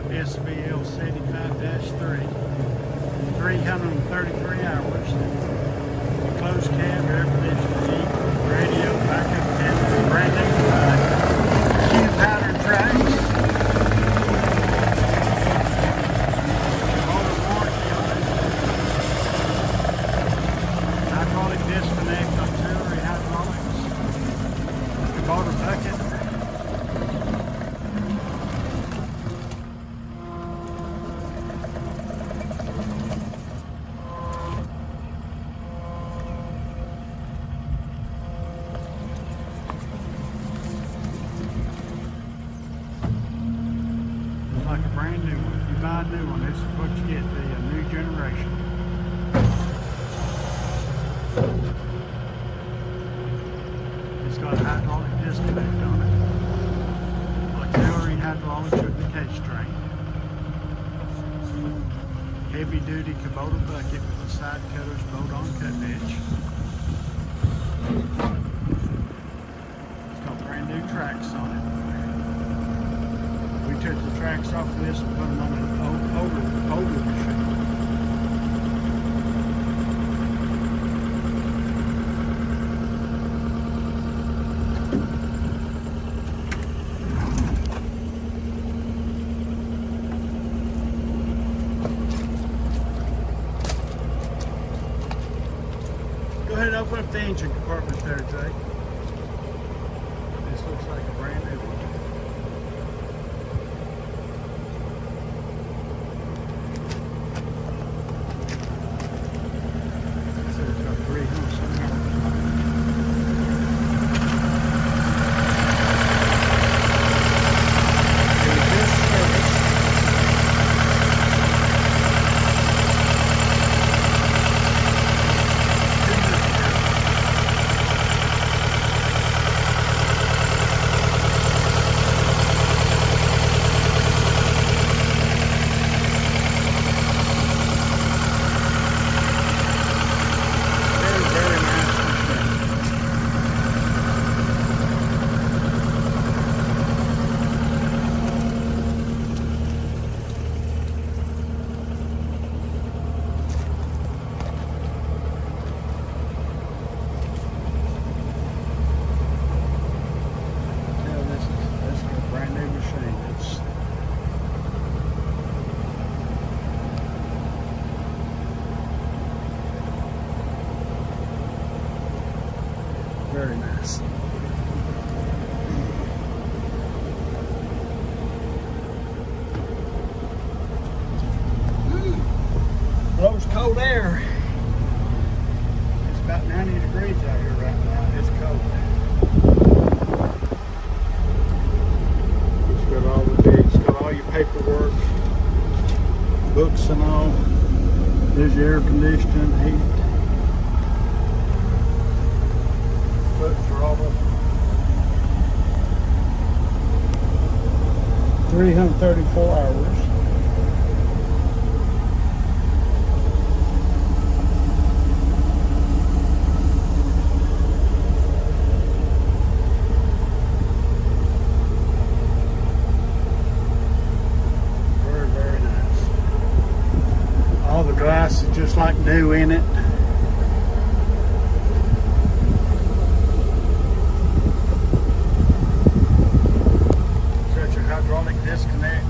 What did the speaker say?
SVL75-3, 333 hours, closed cab, air conditioning, heat, radio, backup camera, brand new KUBOTA tracks. All the warranty on it. Hydraulic disconnect, auxiliary hydraulics, KUBOTA bucket. Like a brand new one. If you buy a new one, this is what you get, the new generation. It's got a hydraulic disconnect on it. Auxiliary hydraulics with the K-string. Heavy duty KUBOTA bucket with the side cutters bolt-on cut bitch. It's got brand new tracks on it. We took the tracks off of this and put them on an older machine. Go ahead and open up the engine compartment there, Jake. This looks like a brand new one. Very nice. Blows cold air. It's about 90 degrees out here right now. It's cold. It's got all the dates, it's got all your paperwork, books and all. There's your air conditioning, heat. Foot throttle. 334 hours. Very, very nice. All the glass is just like new in it. Hydraulic disconnect.